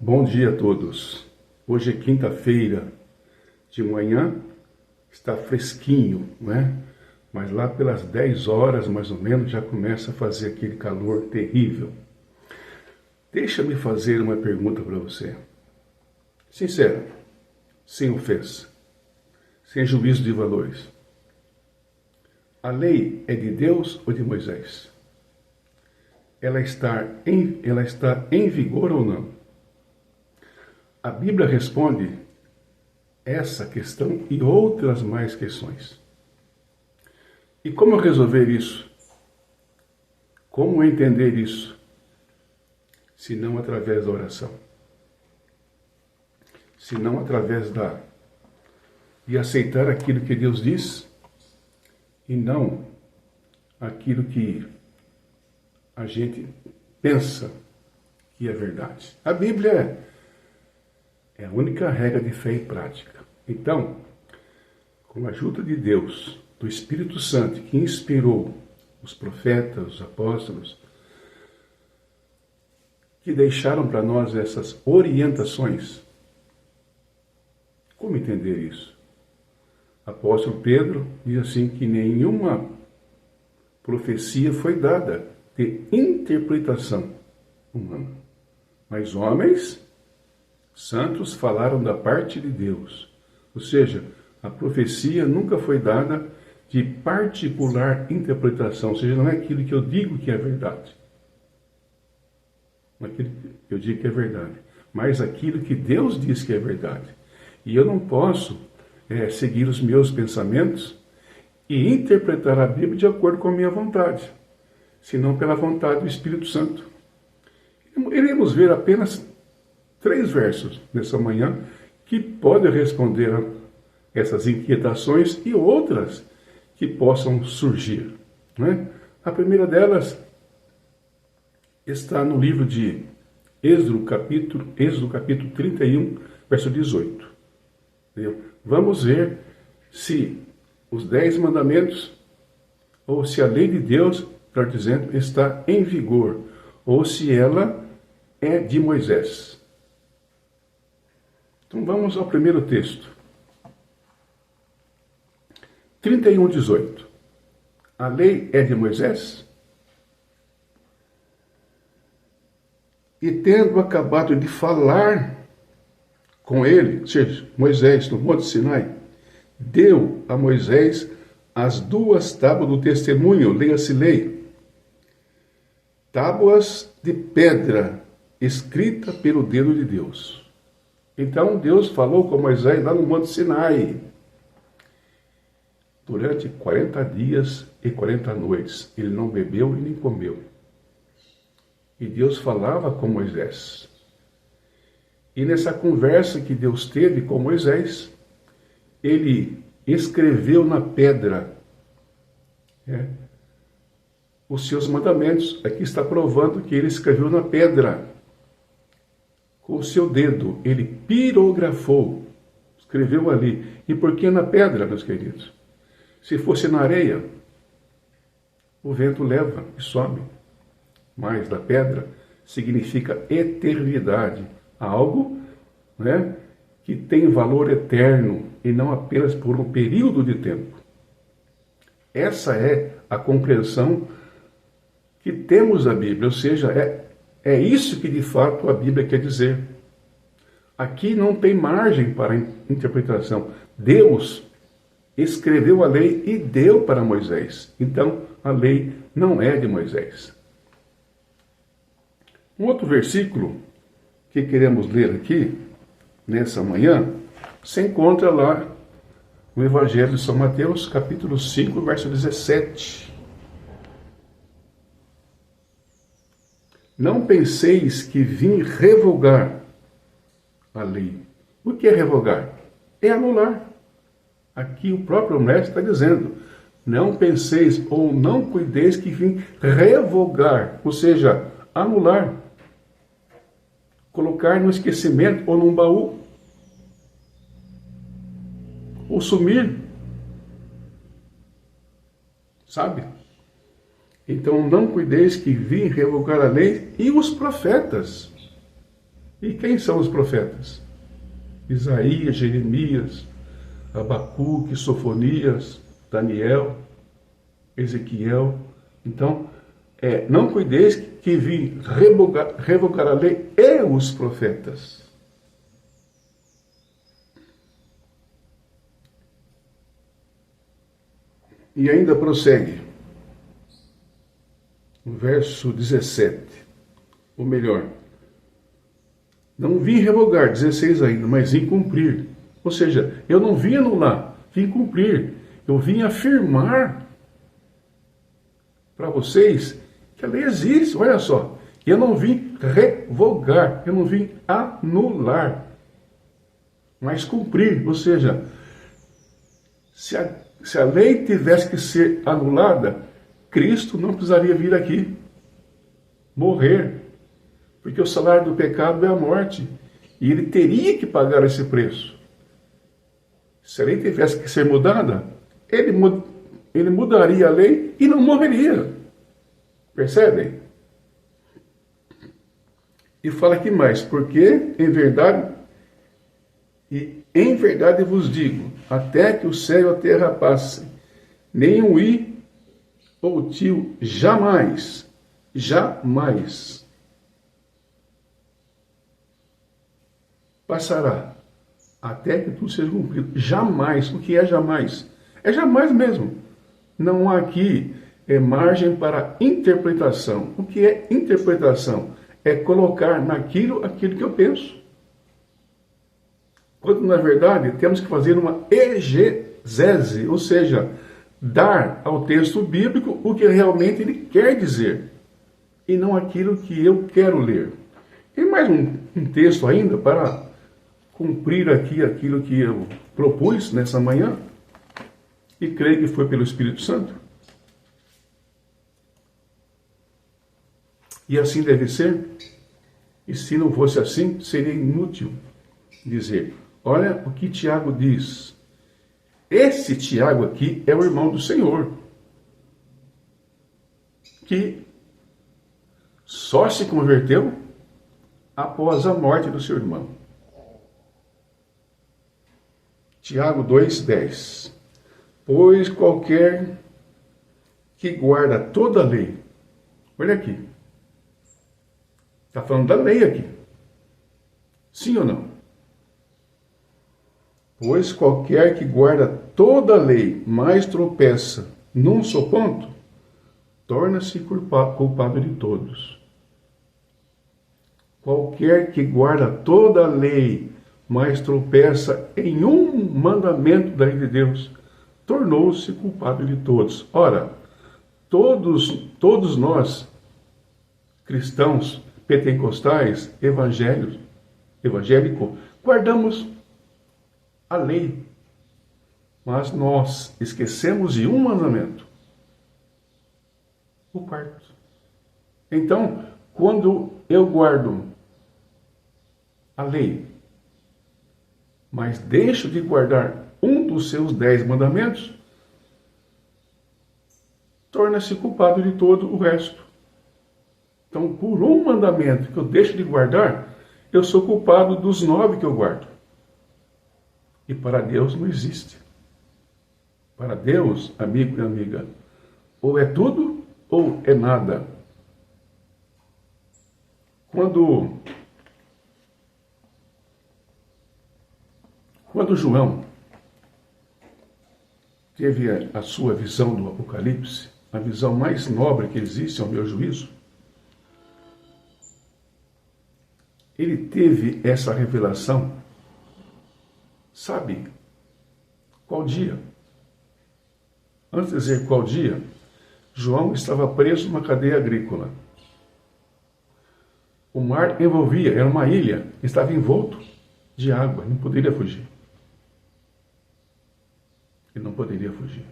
Bom dia a todos. Hoje é quinta-feira de manhã, está fresquinho, né? Mas lá pelas 10 horas, mais ou menos, já começa a fazer aquele calor terrível. Deixa-me fazer uma pergunta para você. Sincera, sem ofensa, sem juízo de valores. A lei é de Deus ou de Moisés? Ela está em vigor ou não? A Bíblia responde essa questão e outras mais questões. E como resolver isso? Como entender isso? Se não através da oração. Se não através de aceitar aquilo que Deus diz e não aquilo que a gente pensa que é verdade. A Bíblia é a única regra de fé e prática. Então, com a ajuda de Deus, do Espírito Santo, que inspirou os profetas, os apóstolos, que deixaram para nós essas orientações, como entender isso? Apóstolo Pedro diz assim que nenhuma profecia foi dada de interpretação humana, mas homens santos falaram da parte de Deus. Ou seja, a profecia nunca foi dada de particular interpretação, ou seja, não é aquilo que eu digo que é verdade. Não é aquilo que eu digo que é verdade, mas aquilo que Deus diz que é verdade. E eu não posso seguir os meus pensamentos e interpretar a Bíblia de acordo com a minha vontade, senão pela vontade do Espírito Santo. Iremos ver apenas 3 versos nessa manhã que podem responder a essas inquietações e outras que possam surgir, né? A primeira delas está no livro de Êxodo capítulo 31, verso 18. Entendeu? Vamos ver se os 10 mandamentos ou se a lei de Deus, melhor dizendo, está em vigor ou se ela é de Moisés. Então vamos ao primeiro texto. 31:18. A lei é de Moisés? E tendo acabado de falar com ele, ou seja, Moisés no Monte Sinai, deu a Moisés as 2 tábuas do testemunho, leia-se lei, tábuas de pedra, escrita pelo dedo de Deus. Então Deus falou com Moisés lá no Monte Sinai, durante 40 dias e 40 noites. Ele não bebeu e nem comeu. E Deus falava com Moisés. E nessa conversa que Deus teve com Moisés, ele escreveu na pedra os seus mandamentos. Aqui está provando que ele escreveu na pedra. Com o seu dedo, ele pirografou, escreveu ali. E por que na pedra, meus queridos? Se fosse na areia, o vento leva e some. Mas da pedra significa eternidade. Algo que tem valor eterno e não apenas por um período de tempo. Essa é a compreensão que temos da Bíblia, ou seja, é isso que de fato a Bíblia quer dizer. Aqui não tem margem para interpretação. Deus escreveu a lei e deu para Moisés. Então, a lei não é de Moisés. Um outro versículo que queremos ler aqui, nessa manhã, se encontra lá no Evangelho de São Mateus, capítulo 5, verso 17. Não penseis que vim revogar a lei. O que é revogar? É anular. Aqui o próprio mestre está dizendo, não penseis ou não cuideis que vim revogar, ou seja, anular, colocar no esquecimento ou num baú, ou sumir, sabe? Então não cuideis que vim revogar a lei e os profetas. E quem são os profetas? Isaías, Jeremias, Abacuque, Sofonias, Daniel, Ezequiel. Então, não cuideis que vim revogar a lei e os profetas. E ainda prossegue, no verso 17, ou melhor, não vim revogar, 16 ainda, mas vim cumprir. Ou seja, eu não vim anular, vim cumprir. Eu vim afirmar para vocês que a lei existe, olha só. Eu não vim revogar, eu não vim anular, mas cumprir. Ou seja, se a lei tivesse que ser anulada, Cristo não precisaria vir aqui, morrer, porque o salário do pecado é a morte, e ele teria que pagar esse preço. Se a lei tivesse que ser mudada, ele mudaria a lei e não morreria. Percebem? E fala aqui mais, porque em verdade vos digo, até que o céu e a terra passem, nenhum i ou tio jamais passará, até que tudo seja cumprido. Jamais. O que é jamais? É jamais mesmo. Não há aqui margem para interpretação. O que é interpretação? É colocar naquilo aquilo que eu penso. Quando, na verdade, temos que fazer uma exegese, ou seja, dar ao texto bíblico o que realmente ele quer dizer, e não aquilo que eu quero ler. E mais um texto ainda para cumprir aqui aquilo que eu propus nessa manhã, e creio que foi pelo Espírito Santo. E assim deve ser. E se não fosse assim, seria inútil dizer. Olha o que Tiago diz. Esse Tiago aqui é o irmão do Senhor, que só se converteu após a morte do seu irmão. Tiago 2,10. Pois qualquer que guarda toda a lei, olha aqui, está falando da lei aqui, sim ou não? Pois qualquer que guarda toda a lei, mas tropeça num só ponto, torna-se culpado de todos. Qualquer que guarda toda a lei, mas tropeça em um mandamento da lei de Deus, tornou-se culpado de todos. Ora, todos nós, cristãos, pentecostais, evangélicos, guardamos a lei, mas nós esquecemos de um mandamento, o quarto. Então, quando eu guardo a lei, mas deixo de guardar um dos seus 10 mandamentos, torna-se culpado de todo o resto. Então, por um mandamento que eu deixo de guardar, eu sou culpado dos 9 que eu guardo. E para Deus não existe. Para Deus, amigo e amiga, ou é tudo ou é nada. Quando João teve a sua visão do Apocalipse, a visão mais nobre que existe, ao meu juízo, ele teve essa revelação, sabe qual dia? Antes de dizer qual dia, João estava preso numa cadeia agrícola. O mar envolvia, era uma ilha, estava envolto de água, não poderia fugir. Ele não poderia fugir.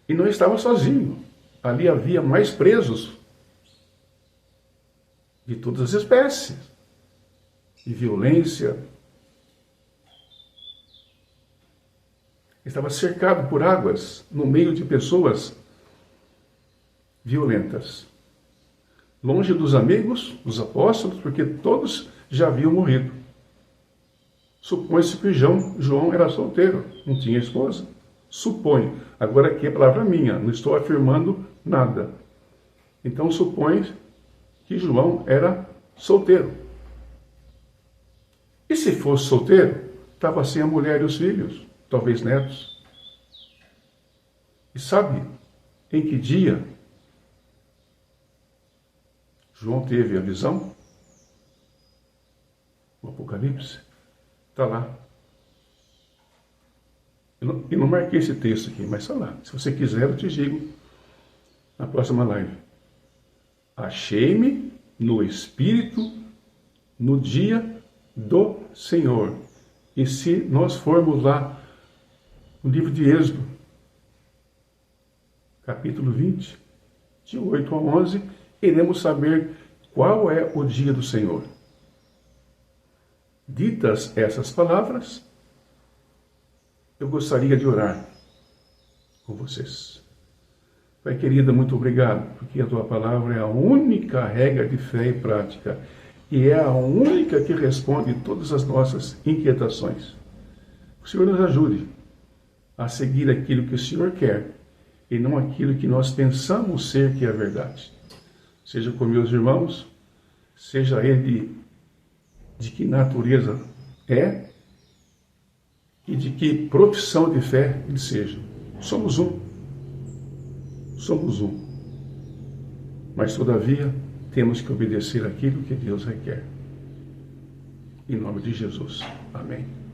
E não estava sozinho. Ali havia mais presos de todas as espécies, de violência. Estava cercado por águas, no meio de pessoas violentas. longe dos amigos, dos apóstolos, porque todos já haviam morrido. Supõe-se que João era solteiro, não tinha esposa. Supõe. Agora aqui é palavra minha, não estou afirmando nada. Então supõe que João era solteiro. E se fosse solteiro, estava sem a mulher e os filhos, talvez netos. E sabe em que dia João teve a visão? O Apocalipse está lá. Eu não marquei esse texto aqui, mas está lá. Se você quiser, eu te digo na próxima live. Achei-me no Espírito no dia do Senhor. E se nós formos lá no livro de Êxodo, capítulo 20, de 8 a 11, iremos saber qual é o dia do Senhor. Ditas essas palavras, eu gostaria de orar com vocês. Pai querida, muito obrigado, porque a tua palavra é a única regra de fé e prática e é a única que responde todas as nossas inquietações. O Senhor nos ajude a seguir aquilo que o Senhor quer e não aquilo que nós pensamos ser que é a verdade. Seja com meus irmãos, seja ele de que natureza é e de que profissão de fé ele seja. Somos um. Somos um. Mas, todavia, temos que obedecer aquilo que Deus requer. Em nome de Jesus. Amém.